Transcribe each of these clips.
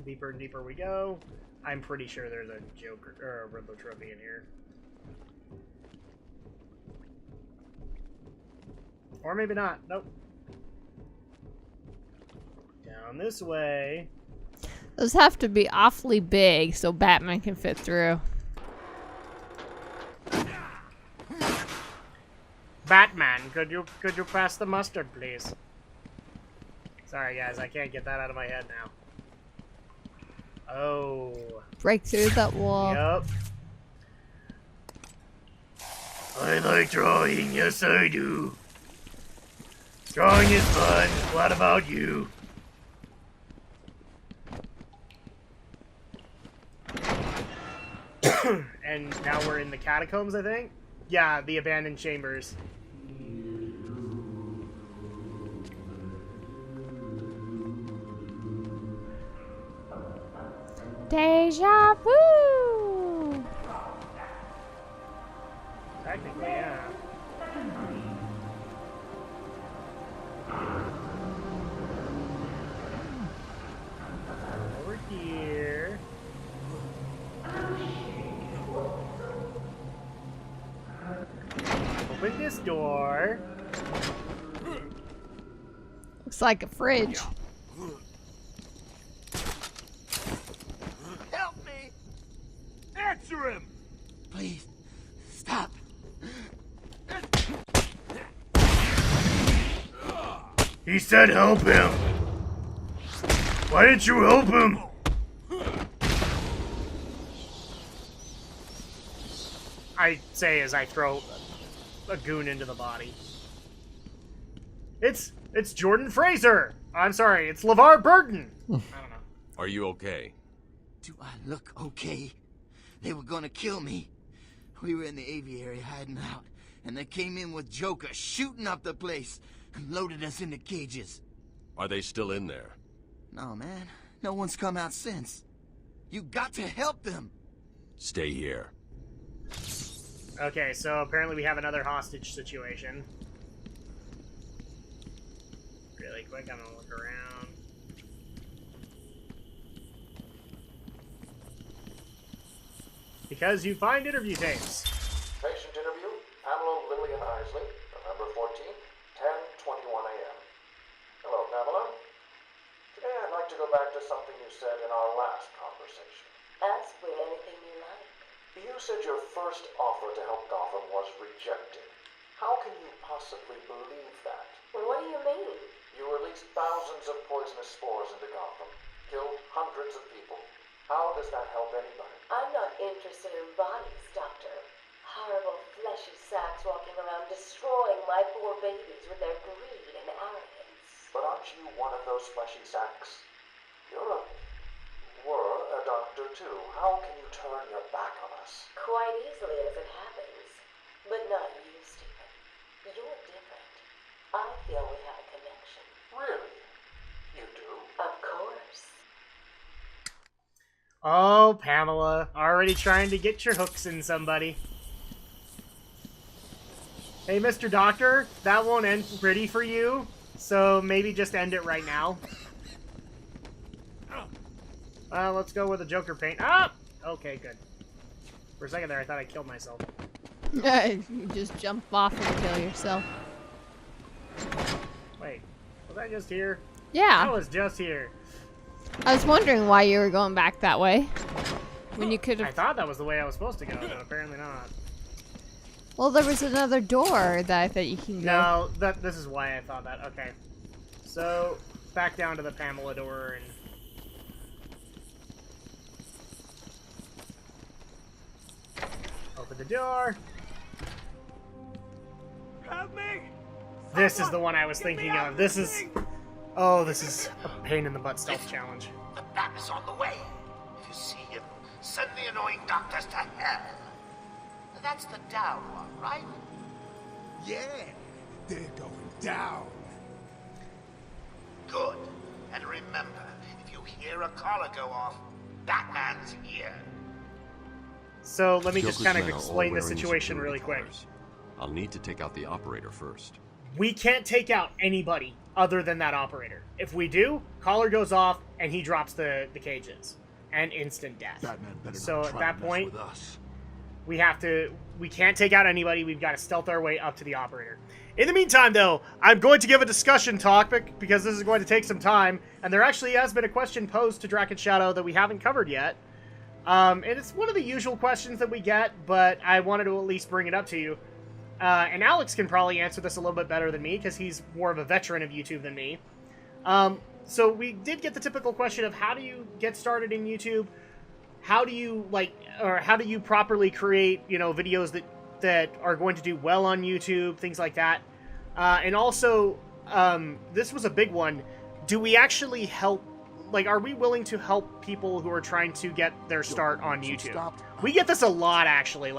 deeper and deeper we go. I'm pretty sure there's a Joker or a Riddler trophy in here. Or maybe not. Nope. Down this way. Those have to be awfully big so Batman can fit through. Batman, could you pass the mustard, please? Sorry, guys, I can't get that out of my head now. Oh. Break through that wall. Yep. I like drawing, yes I do. Drawing is fun. What about you? And now we're in the catacombs, I think? Yeah, the abandoned chambers. Deja vu! Technically, yeah. Over here. Open this door. Looks like a fridge. Help me! Answer him! Please, stop. He said help him. Why didn't you help him? I say as I throw a goon into the body. It's Jordan Fraser. I'm sorry, it's LeVar Burton. I don't know. Are you okay? Do I look okay? They were gonna kill me. We were in the aviary hiding out, and they came in with Joker shooting up the place and loaded us into cages. Are they still in there? No, man. No one's come out since. You got to help them. Stay here. Okay, so apparently we have another hostage situation. Really quick, I'm gonna look around. Because you find interview tapes. Patient interview, Pamela Lillian Isley, November 14th, 10:21 a.m. Hello, Pamela. Today I'd like to go back to something you said in our last conversation. Ask me anything you like. You said your first offer to help Gotham was rejected. How can you possibly believe that? What do you mean? You released thousands of poisonous spores into Gotham, killed hundreds of people. How does that help anybody? I'm not interested in bodies, Doctor. Horrible fleshy sacks walking around destroying my poor babies with their greed and arrogance. But aren't you one of those fleshy sacks? Were a doctor too. How can you turn your back on us? Quite easily as it happens. But not you, Stephen. You're different. I feel we have a connection. Really? You do? Of course. Oh, Pamela, already trying to get your hooks in somebody. Hey, Mr. Doctor, that won't end pretty for you, so maybe just end it right now. Let's go with the Joker paint. Ah! Okay, good. For a second there, I thought I killed myself. You just jump off and kill yourself. Wait, was I just here? Yeah. I was just here. I was wondering why you were going back that way. When you could I have... thought that was the way I was supposed to go, but apparently not. Well, there was another door that I thought you can go. No, this is why I thought that. Okay. So, back down to the Pamela door and... Open the door. Help me! This is the one I was thinking of. This is... Oh, this is a pain in the butt stealth challenge. The bat is on the way. If you see him, send the annoying doctors to hell. That's the down one, right? Yeah, they're going down. Good. And remember, if you hear a collar go off, Batman's here. So let me just Joker's kind of men are all explain the wearing situation security really quick. collars. I'll need to take out the operator first. We can't take out anybody. other than that operator. If we do, collar goes off and he drops the cages and instant death. Batman better So not at try that to mess point, with us. we can't take out anybody. We've got to stealth our way up to the operator. In the meantime, though, I'm going to give a discussion topic because this is going to take some time, and there actually has been a question posed to Drak and Shadow that we haven't covered yet. And it's one of the usual questions that we get, but I wanted to at least bring it up to you. And Alex can probably answer this a little bit better than me because he's more of a veteran of YouTube than me. So we did get the typical question of how do you get started in YouTube? How do you how do you properly create, videos that are going to do well on YouTube, things like that. And also, this was a big one. Do we actually help, are we willing to help people who are trying to get their start on YouTube? We get this a lot, actually.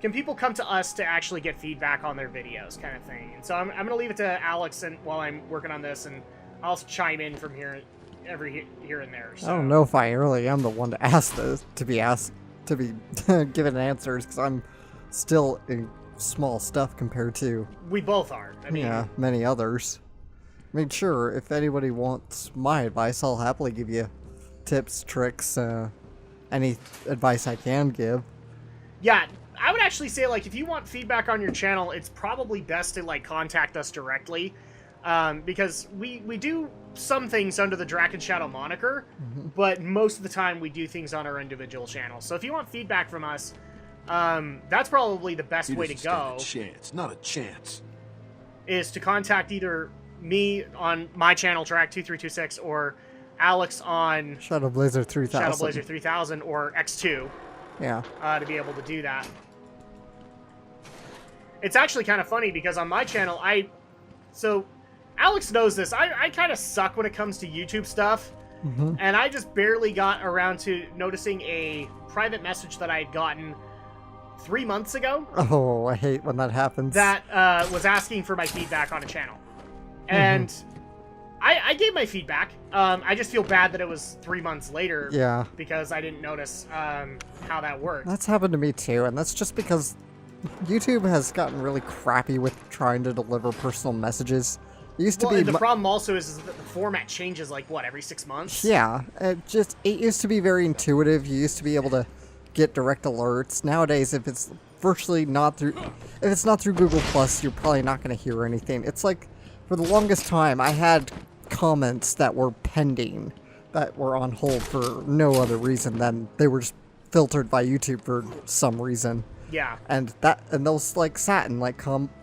Can people come to us to actually get feedback on their videos, kind of thing? And so I'm going to leave it to Alex while I'm working on this, and I'll chime in from here and there. So. I don't know if I really am the one to ask this, to be given answers, because I'm still in small stuff compared to... We both are. Yeah, many others. I mean, sure, if anybody wants my advice, I'll happily give you tips, tricks, any advice I can give. Yeah, I would actually say, if you want feedback on your channel, it's probably best to, contact us directly. Because we do some things under the Drak and Shadow moniker, but most of the time we do things on our individual channels. So if you want feedback from us, that's probably the best way to go. Not a chance. Is to contact either me on my channel, Drak2326, or Alex on Shadow Blazer 3000. Shadow Blazer 3000 or X2. Yeah. To be able to do that. It's actually kind of funny because on my channel, so Alex knows this. I kind of suck when it comes to YouTube stuff. And I just barely got around to noticing a private message that I had gotten 3 months ago. Oh, I hate when that happens. That was asking for my feedback on a channel. And I gave my feedback. I just feel bad that it was 3 months later. Yeah. Because I didn't notice how that worked. That's happened to me too, and that's just because YouTube has gotten really crappy with trying to deliver personal messages. It used to be... And the problem also is that the format changes, every 6 months? Yeah. It used to be very intuitive. You used to be able to get direct alerts. Nowadays, if it's virtually not through... If it's not through Google+, you're probably not going to hear anything. It's for the longest time, I had comments that were pending, that were on hold for no other reason than they were just filtered by YouTube for some reason. Yeah. And those sat in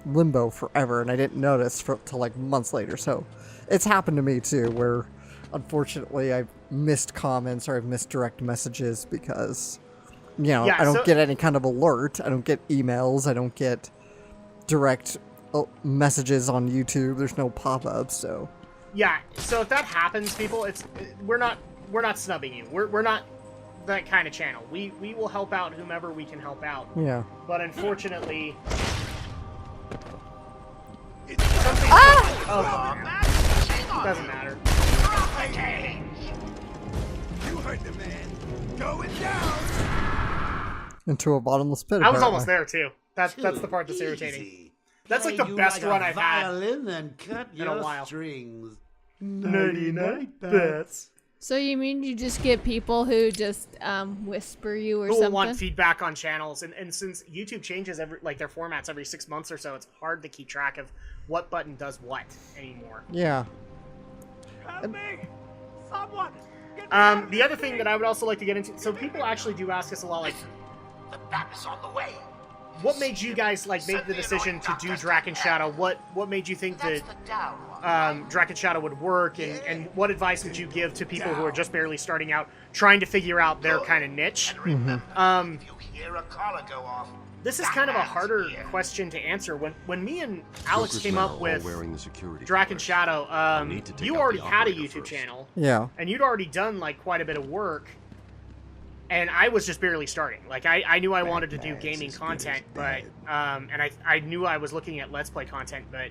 limbo forever, and I didn't notice till months later. So it's happened to me too, where unfortunately I've missed comments or I've missed direct messages because I don't get any kind of alert. I don't get emails. I don't get direct messages on YouTube. There's no pop-ups. So yeah. So if that happens, people, we're not snubbing you. We're not that kind of channel. We will help out whomever we can help out. Yeah. But unfortunately, It's something. Oh, it doesn't matter. You heard the man. Going down. Into a bottomless pit. I was almost there too. That's the part that's irritating. Easy. That's the best run I've had And cut in a while. strings. 99 bets. So you mean you just get people who just whisper you or Who something? will want feedback on channels, and since YouTube changes their formats every 6 months or so, it's hard to keep track of what button does what anymore. Yeah. Help me! Someone! The other thing that I would also like to get into, so people actually do ask us a lot, The bat is on the way. what made you guys make the decision to do Drak and Shadow? What made you think that That's the down one. Drak and Shadow would work, and what advice would you give to people who are just barely starting out, trying to figure out their kind of niche? And remember, if you hear a collar go off, This is kind of a harder question to answer. When me and Alex Joker's came men up are all with wearing the security Drak and covers. Shadow, need to take you out already the had a operator YouTube first. channel, Yeah. and you'd already done quite a bit of work, and I was just barely starting. I knew I wanted to do gaming content, but and I knew I was looking at Let's Play content, but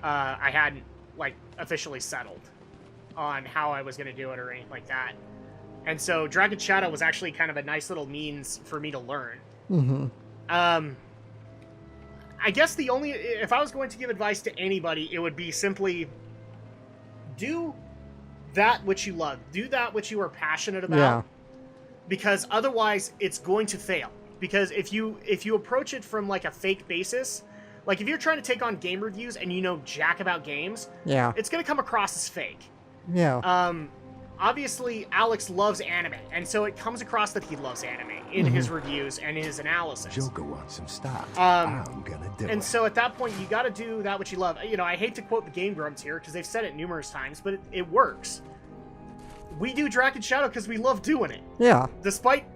I hadn't officially settled on how I was going to do it or anything like that. And so Drak and Shadow was actually kind of a nice little means for me to learn. Mm-hmm. I guess if I was going to give advice to anybody, it would be simply do that which you love. Do that which you are passionate about. Yeah. Because otherwise it's going to fail. Because if you approach it from like a fake basis, like if you're trying to take on game reviews and you know jack about games, Yeah. it's going to come across as fake. Yeah. Obviously Alex loves anime, and so it comes across that he loves anime in his reviews and his analysis. Joker wants some stock. I'm gonna do it. And so at that point, you got to do that which you love. You know, I hate to quote the Game Grumps here because they've said it numerous times, but it works. We do Drak and Shadow because we love doing it. Yeah. Despite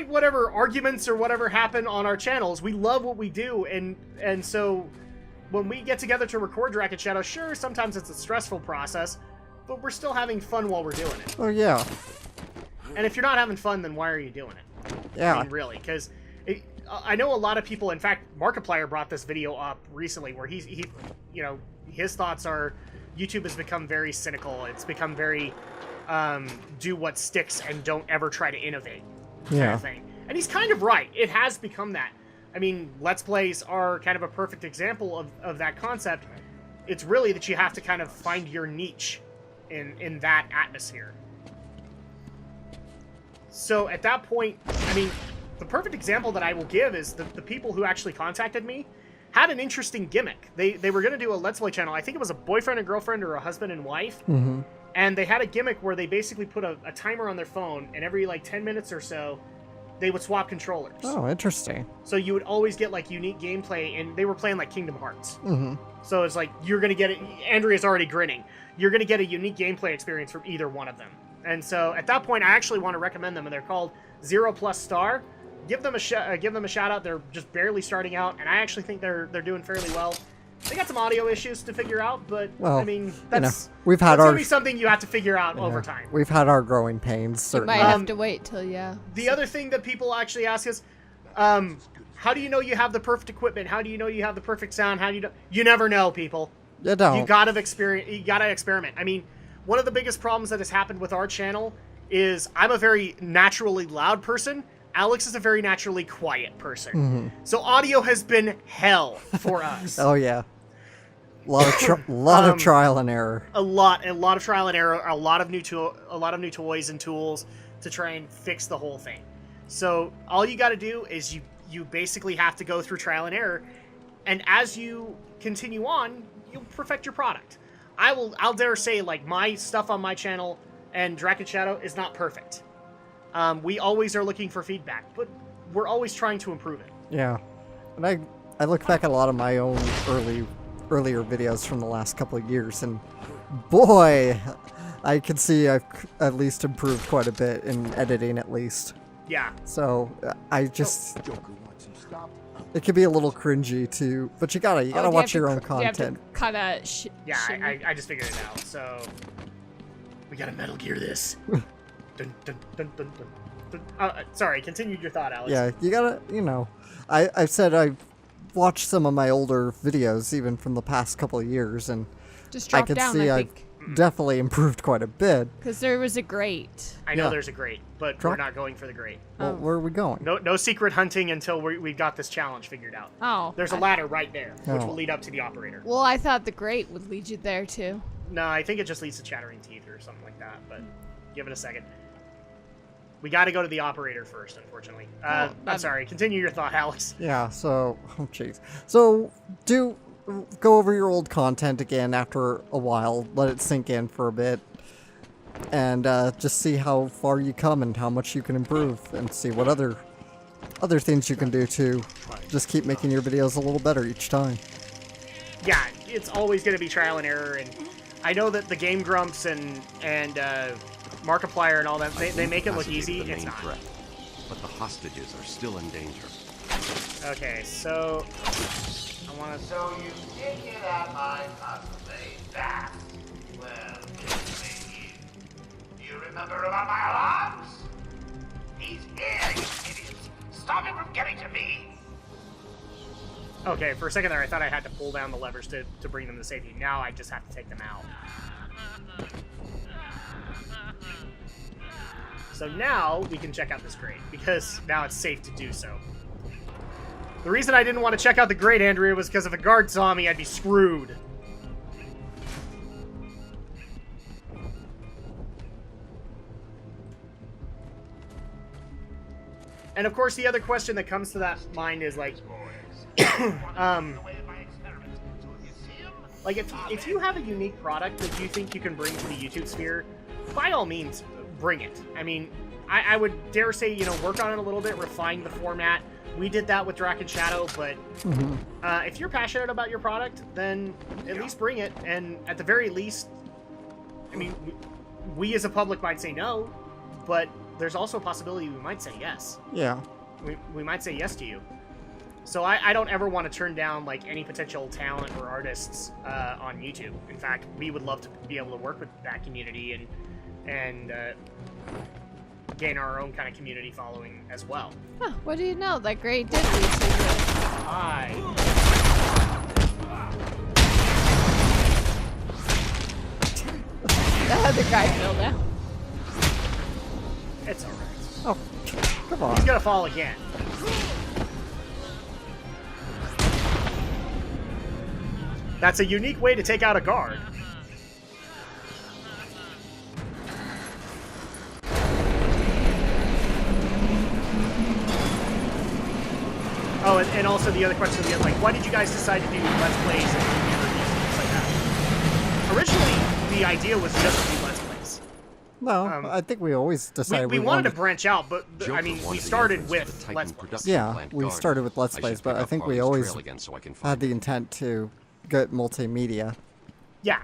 whatever arguments or whatever happen on our channels, we love what we do, and so when we get together to record Drak and Shadow, sure, sometimes it's a stressful process, but we're still having fun while we're doing it. Oh, yeah. And if you're not having fun, then why are you doing it? Yeah. I mean, really, because I know a lot of people. In fact, Markiplier brought this video up recently, where he, you know, his thoughts are YouTube has become very cynical. It's become very do what sticks and don't ever try to innovate kind of thing. And he's kind of right. It has become that. I mean, Let's Plays are kind of a perfect example of that concept. It's really that you have to kind of find your niche in that atmosphere. So at that point, I mean, the perfect example that I will give is the people who actually contacted me had an interesting gimmick. They were going to do a Let's Play channel. I think it was a boyfriend and girlfriend or a husband and wife. Mm-hmm. And they had a gimmick where they basically put a timer on their phone, and every like 10 minutes or so, they would swap controllers. Oh, interesting. So you would always get like unique gameplay, and they were playing like Kingdom Hearts. Mm-hmm. So it's like, you're going to get it. Andrea's already grinning. You're going to get a unique gameplay experience from either one of them. And so at that point, I actually want to recommend them, and they're called 0+ Star. Give them a shout out. They're just barely starting out, and I actually think they're doing fairly well. They got some audio issues to figure out, but Well, I mean, that's we've had that's our gonna be something you have to figure out over time. We've had our growing pains, You certainly. might have to wait till, The other thing that people actually ask is, how do you know you have the perfect equipment? How do you know you have the perfect sound? How do you know? You never know, people. You don't. You gotta experiment. I mean, one of the biggest problems that has happened with our channel is I'm a very naturally loud person. Alex is a very naturally quiet person. Mm-hmm. So audio has been hell for us. Oh yeah. A lot of trial and error. A lot of trial and error. A lot of new toys and tools to try and fix the whole thing. So all you got to do is you basically have to go through trial and error, and as you continue on, you'll perfect your product. I'll dare say, like, my stuff on my channel and Drak and Shadow is not perfect. We always are looking for feedback, but we're always trying to improve it. Yeah. And I look back at a lot of my own earlier videos from the last couple of years, and boy, I can see I've at least improved quite a bit in editing, at least. Yeah. So I just it can be a little cringy too, but you gotta watch your own content. You have to cut a yeah, I just figured it out. So we gotta Metal Gear this. Dun, dun, dun, dun, dun, dun. Sorry, continue your thought, Alex. Yeah, you gotta, I've said I've watched some of my older videos, even from the past couple of years, and Just I drop can down, see I I've think. definitely improved quite a bit. Because there was a grate. I know Yeah. there's a grate, but we're not going for the grate. Well, where are we going? No secret hunting until we got this challenge figured out. Oh. There's a ladder right there, which Oh. will lead up to the operator. Well, I thought the grate would lead you there, too. No, I think it just leads to Chattering Teeth or something like that, but give it a second. We got to go to the operator first, unfortunately. I'm sorry. Continue your thought, Alex. Yeah, so, oh jeez. So, go over your old content again after a while, let it sink in for a bit, and just see how far you come and how much you can improve, and see what other things you can do to just keep making your videos a little better each time. Yeah, it's always going to be trial and error, and I know that the Game Grumps and Markiplier and all that, they make it look easy. It's not. Threat, but the hostages are still in danger. Okay, so I want to. So you did get at my cosplay back. Well, good thing you remember about my alarms? He's here, you idiots. Stop him from getting to me. Okay, for a second there, I thought I had to pull down the levers to bring them to safety. Now I just have to take them out. So now we can check out this crate, because now it's safe to do so. The reason I didn't want to check out the grate, Andrea, was because if a guard saw me, I'd be screwed. And of course, the other question that comes to that mind is like, like if you have a unique product that you think you can bring to the YouTube sphere, by all means, bring it. I mean, I would dare say, you know, work on it a little bit, refine the format. We did that with Drak and Shadow, but if you're passionate about your product, then at least bring it. And at the very least, I mean, we as a public might say no, but there's also a possibility we might say yes. Yeah. We might say yes to you. So I don't ever want to turn down like any potential talent or artists on YouTube. In fact, we would love to be able to work with that community and gain our own kind of community following as well. Huh, what do you know? That grade did reach you. Hi. The other guy fell down. It's alright. Oh, come on. He's gonna fall again. That's a unique way to take out a guard. Oh, and also the other question we had, like, why did you guys decide to do Let's Plays and reviews and things like that? Originally, the idea was just to do Let's Plays. No, I think we always decided we wanted to branch out, but I mean, we started with Let's Plays. Yeah, we started with Let's Plays, but I think we always had the intent to get multimedia. Yeah.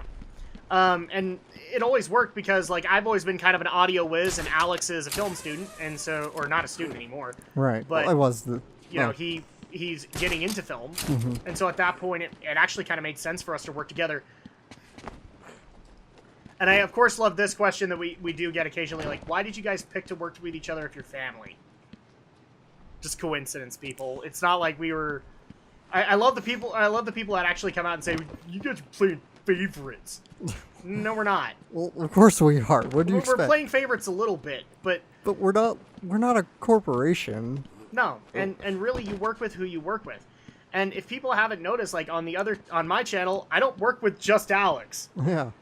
And it always worked because, like, I've always been kind of an audio whiz, and Alex is a film student, and so, or not a student anymore. Right. But well, I was the. You know, he's getting into film, and so at that point, it actually kind of made sense for us to work together. And I, of course, love this question that we do get occasionally, like, why did you guys pick to work with each other if you're family? Just coincidence, people. It's not like we were... I love the people that actually come out and say, you guys are playing favorites. No, we're not. Well, of course we are. What do you expect? We're playing favorites a little bit, but we're not a corporation. No, and really, you work with who you work with. And if people haven't noticed, like on my channel, I don't work with just Alex. Yeah.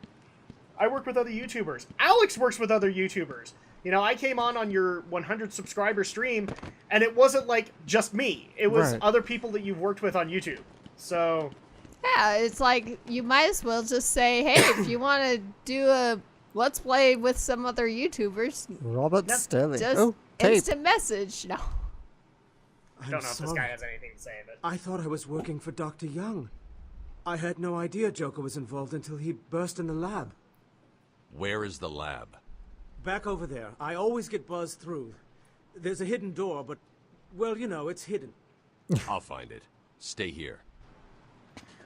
I work with other YouTubers. Alex works with other YouTubers. You know, I came on your 100 subscriber stream, and it wasn't like just me. It was other people that you've worked with on YouTube. So. Yeah, it's like you might as well just say, hey, if you want to do a Let's Play with some other YouTubers. Robert Stelly. Just instant message. No. I don't know if this guy has anything to say, but... I thought I was working for Dr. Young. I had no idea Joker was involved until he burst in the lab. Where is the lab? Back over there. I always get buzzed through. There's a hidden door, but, well, you know, it's hidden. I'll find it. Stay here.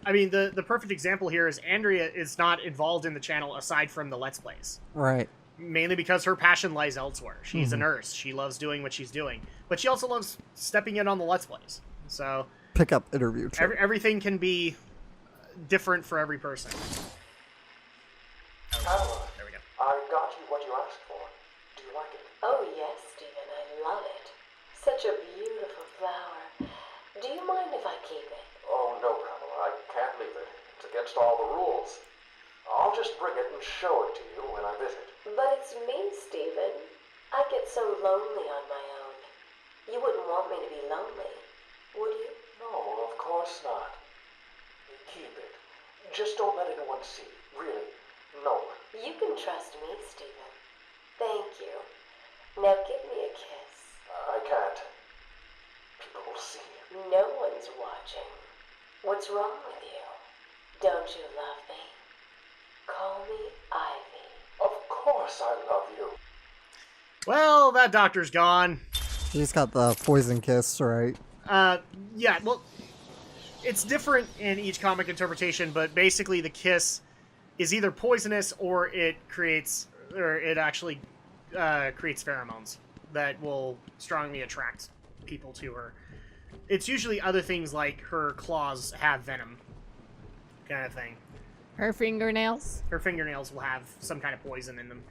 I mean, the perfect example here is Andrea is not involved in the channel aside from the Let's Plays. Right. Mainly because her passion lies elsewhere. She's a nurse. She loves doing what she's doing. But she also loves stepping in on the Let's Plays. So... Pick up interview. Everything can be different for every person. Pamela, there we go. I got you what you asked for. Do you like it? Oh yes, Stephen, I love it. Such a beautiful flower. Do you mind if I keep it? Oh no, Pamela, I can't leave it. It's against all the rules. I'll just bring it and show it to you when I visit. But it's me, Stephen. I get so lonely on my own. You wouldn't want me to be lonely, would you? No, of course not. Keep it. Just don't let anyone see. Really, no one. You can trust me, Stephen. Thank you. Now give me a kiss. I can't. People will see. No one's watching. What's wrong with you? Don't you love me? Call me Ivy. Of course I love you. Well, that doctor's gone. He's got the poison kiss, right? Yeah, well, it's different in each comic interpretation, but basically the kiss is either poisonous or it actually creates pheromones that will strongly attract people to her. It's usually other things like her claws have venom, kind of thing. Her fingernails? Her fingernails will have some kind of poison in them.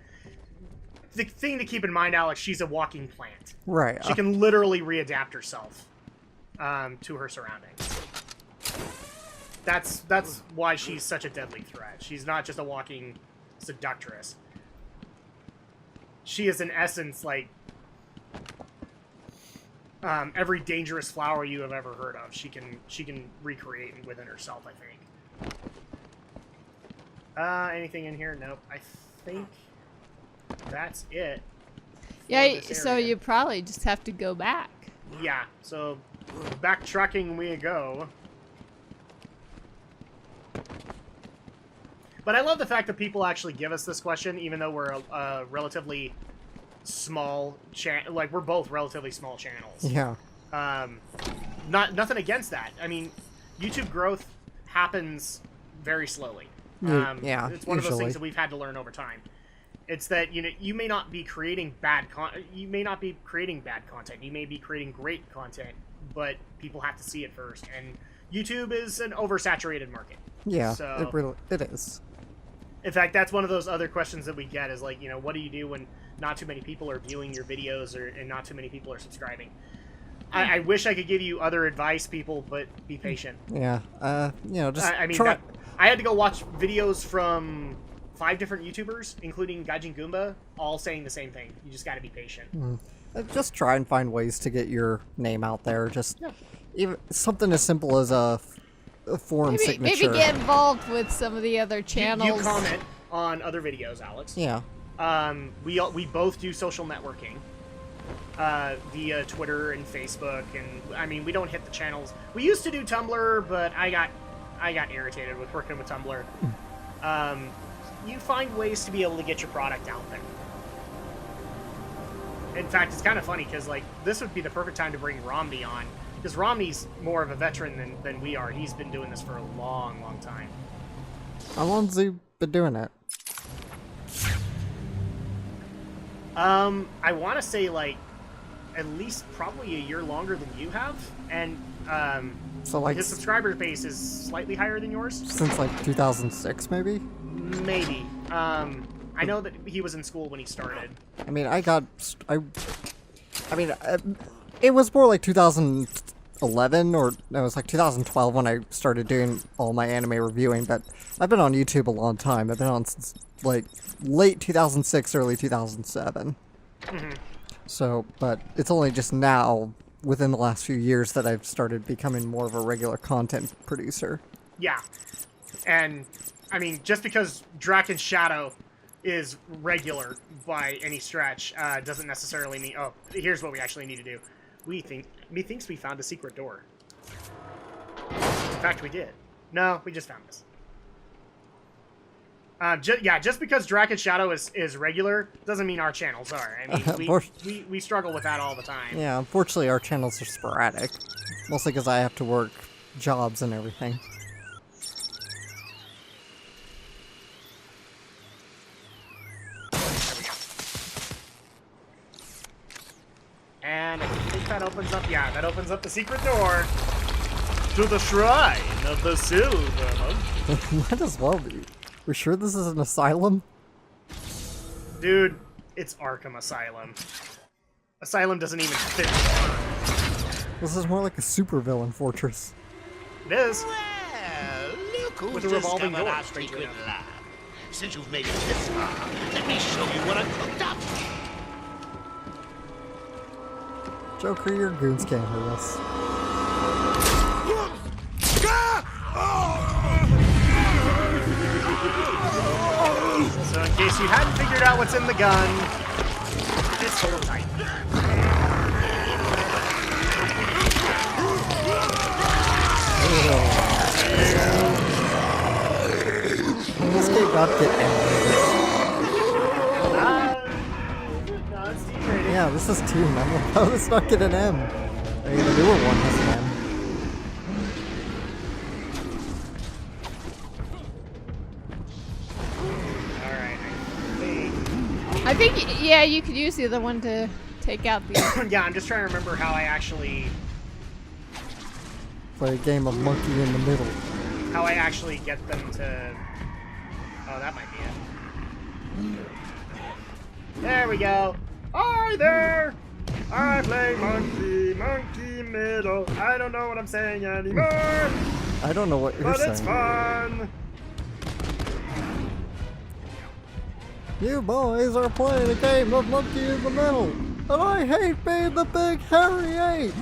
The thing to keep in mind, Alex, she's a walking plant. Right. She can literally readapt herself. to her surroundings. That's why she's such a deadly threat. She's not just a walking seductress. She is in essence like every dangerous flower you have ever heard of. She can recreate within herself, I think. Anything in here? Nope. I think that's it. Yeah, so you probably just have to go back. Yeah, so backtracking we go. But I love the fact that people actually give us this question, even though we're a relatively small channel. Like, we're both relatively small channels. Yeah. Nothing against that. I mean, YouTube growth happens very slowly. Yeah, it's one of those usually. things that we've had to learn over time. It's that you may not be creating bad content. You may be creating great content, but people have to see it first. And YouTube is an oversaturated market. Yeah, so, it is. In fact, that's one of those other questions that we get is like, what do you do when not too many people are viewing your videos and not too many people are subscribing? I wish I could give you other advice, people, but be patient. Yeah, just I mean, try. I had to go watch videos from 5 different YouTubers, including Gaijin Goomba, all saying the same thing. You just got to be patient. Just try and find ways to get your name out there. Just even something as simple as a forum signature. Maybe get involved with some of the other channels. You comment on other videos, Alex. Yeah. We both do social networking via Twitter and Facebook, and I mean, we don't hit the channels. We used to do Tumblr, but I got irritated with working with Tumblr. You find ways to be able to get your product out there. In fact, it's kind of funny because like this would be the perfect time to bring Romney on, because Romney's more of a veteran than we are. He's been doing this for a long, long time. How long's he been doing it? I want to say like at least probably a year longer than you have, and so like his subscriber base is slightly higher than yours. Since like 2006, maybe. Maybe. I know that he was in school when he started. I mean, it was more like 2011 or no, it was like 2012 when I started doing all my anime reviewing. But I've been on YouTube a long time. I've been on since like late 2006, early 2007. So, but it's only just now, within the last few years, that I've started becoming more of a regular content producer. Yeah, and I mean, just because Drak and Shadow is regular by any stretch doesn't necessarily mean. Oh, here's what we actually need to do. Methinks we found a secret door. In fact, we did. No, we just found this. Just because Drak and Shadow is regular doesn't mean our channels are. I mean, we struggle with that all the time. Yeah, unfortunately, our channels are sporadic, mostly because I have to work jobs and everything. And I think that opens up, that opens up the secret door to the Shrine of the Silver. Might as well be. We're sure this is an asylum? Dude, it's Arkham Asylum. Asylum doesn't even fit. This is more like a supervillain fortress. It is. Well, look who's With a revolving discovered door, our strangely secret enough. lab. Since you've made it this far, let me show you what I've cooked up. Joker, your goons can't hurt us. So in case you hadn't figured out what's in the gun, it's full of tight. This game not get animated. No, it's T-rated. Yeah, this is 2. I'm like, how does this not get an M? I mean, the newer one has an M. I think, yeah, you could use the other one to take out the... Yeah, I'm just trying to remember how I actually... Play a game of monkey in the middle. How I actually get them to... Oh, that might be it. There we go. Hi there! I play monkey monkey middle. I don't know what I'm saying anymore. I don't know what you're But saying. it's fun. You boys are playing a game of monkey in the middle, and I hate being the big hairy ape.